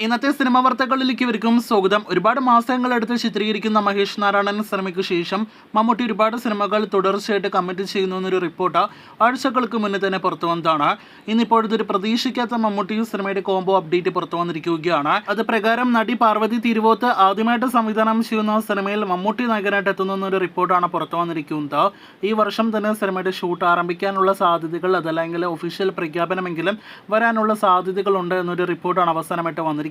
ഇന്നത്തെ സിനിമാ വാർത്തകളിലേക്ക് ഇവർക്കും സ്വാഗതം. ഒരുപാട് മാസങ്ങളെടുത്ത് ചിത്രീകരിക്കുന്ന മഹേഷ് നാരായണൻ സിനിമയ്ക്ക് ശേഷം മമ്മൂട്ടി ഒരുപാട് സിനിമകൾ തുടർച്ചയായിട്ട് കമ്മിറ്റ് ചെയ്യുന്നു എന്നൊരു റിപ്പോർട്ട് ആഴ്ചകൾക്ക് മുന്നേ തന്നെ പുറത്തു വന്നതാണ്. ഇന്നിപ്പോഴത്തെ ഒരു പ്രതീക്ഷിക്കാത്ത മമ്മൂട്ടി സിനിമയുടെ കോംബോ അപ്ഡേറ്റ് പുറത്തു വന്നിരിക്കുകയാണ്. അത് പ്രകാരം നടി പാർവതി തിരുവോത്ത് ആദ്യമായിട്ട് സംവിധാനം ചെയ്യുന്ന സിനിമയിൽ മമ്മൂട്ടി നായകനായിട്ട് എത്തുന്ന എന്നൊരു റിപ്പോർട്ടാണ് പുറത്തു വന്നിരിക്കുന്നത്. ഈ വർഷം തന്നെ സിനിമയുടെ ഷൂട്ട് ആരംഭിക്കാനുള്ള സാധ്യതകൾ, അതല്ലെങ്കിൽ ഒഫീഷ്യൽ പ്രഖ്യാപനമെങ്കിലും വരാനുള്ള സാധ്യതകളുണ്ട് എന്നൊരു റിപ്പോർട്ടാണ് അവസാനമായിട്ട് വന്നിരിക്കുന്നത്.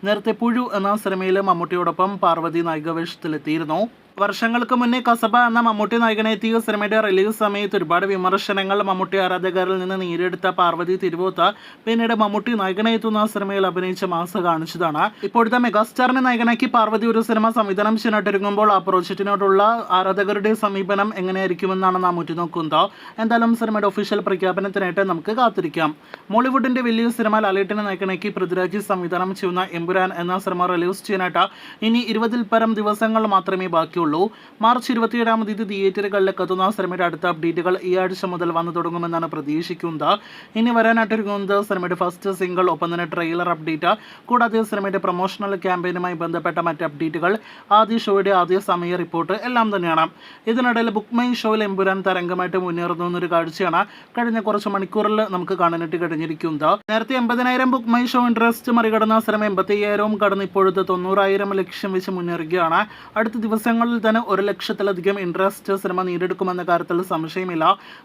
നേരത്തെ പുഴു എന്ന സിനിമയിൽ മമ്മൂട്ടിയോടൊപ്പം പാർവതി നായിക വേഷത്തിലെത്തിയിരുന്നു. വർഷങ്ങൾക്ക് മുന്നേ കസബ എന്ന മമ്മൂട്ടി നായകനെത്തിയ സിനിമയുടെ റിലീസ് സമയത്ത് ഒരുപാട് വിമർശനങ്ങൾ മമ്മൂട്ടി ആരാധകരിൽ നിന്ന് നേരിടുത്ത പാർവതി തിരുവോത്ത് പിന്നീട് മമ്മൂട്ടി നായകനെത്തുന്ന സിനിമയിൽ അഭിനയിച്ച മാസ് കാണിച്ചതാണ്. ഇപ്പോഴത്തെ മെഗാസ്റ്റാറിനെ നായകനാക്കി പാർവതി ഒരു സിനിമ സംവിധാനം ചെയ്യാനായിട്ടിറങ്ങുമ്പോൾ ആ പ്രോജക്റ്റിനോടുള്ള ആരാധകരുടെ സമീപനം എങ്ങനെയായിരിക്കുമെന്നാണ് നാം ഉറ്റുനോക്കുന്നത്. എന്തായാലും സിനിമയുടെ ഒഫീഷ്യൽ പ്രഖ്യാപനത്തിനായിട്ട് നമുക്ക് കാത്തിരിക്കാം. മോളിവുഡിന്റെ വലിയ സിനിമ ലാലേട്ടനെ നായകനാക്കി പൃഥ്വിരാജ് സംവിധാനം ചെയ്യുന്ന എമ്പുരാൻ എന്ന സിനിമ റിലീസ് ചെയ്യാനായിട്ട് ഇനി 20-ൽ പരം ദിവസങ്ങൾ മാത്രമേ ബാക്കിയുള്ളൂ. മാർച്ച് 27-ാം തീയതി തിയേറ്ററുകളിലേക്ക് എത്തുന്ന സിനിമയുടെ അടുത്ത അപ്ഡേറ്റുകൾ ഈ ആഴ്ച മുതൽ വന്നു തുടങ്ങുമെന്നാണ് പ്രതീക്ഷിക്കുന്നത്. ഇനി വരാനായിട്ടിരിക്കുന്നത് സിനിമയുടെ ഫസ്റ്റ് സിംഗിൾ, ഒപ്പം തന്നെ ട്രെയിലർ അപ്ഡേറ്റ്, കൂടാതെ സിനിമയുടെ പ്രൊമോഷണൽ ക്യാമ്പയിനുമായി ബന്ധപ്പെട്ട മറ്റ് അപ്ഡേറ്റുകൾ, ആദ്യ ഷോയുടെ ആദ്യ സമയ റിപ്പോർട്ട് എല്ലാം തന്നെയാണ്. ഇതിനിടയിൽ ബുക്ക് മൈ ഷോയിൽ എമ്പുരാൻ തരംഗമായിട്ട് മുന്നേറുന്നു എന്നൊരു കാഴ്ചയാണ് കഴിഞ്ഞ കുറച്ച് മണിക്കൂറിൽ നമുക്ക് കാണാനായിട്ട് കഴിഞ്ഞിരിക്കുന്നത്. നേരത്തെ 80,000 ബുക്ക് മൈ ഷോ ഇൻട്രസ്റ്റ് മറികടന്ന സിനിമ 85,000 കടന്ന് ഇപ്പോഴത്തെ 90,000 ലക്ഷ്യം വെച്ച് മുന്നേറുകയാണ്. അടുത്ത ദിവസങ്ങളിൽ തന്നെ 1,00,000-ലധികം ഇൻട്രസ്റ്റ് സിനിമ നേടിയെടുക്കുമെന്ന കാര്യത്തിൽ സംശയമില്ല.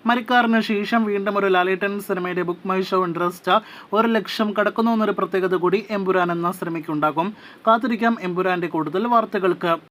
മരിക്കാറിന് ശേഷം വീണ്ടും ഒരു ലാലേട്ടൻ സിനിമയുടെ ബുക്ക് മൈ ഷോ ഇൻട്രസ്റ്റ് 1,00,000 കടക്കുന്നു എന്നൊരു പ്രത്യേകത കൂടി എമ്പുരാൻ എന്ന സിനിമയ്ക്കുണ്ടാകും. കാത്തിരിക്കാം എമ്പുരാന്റെ കൂടുതൽ വാർത്തകൾക്ക്.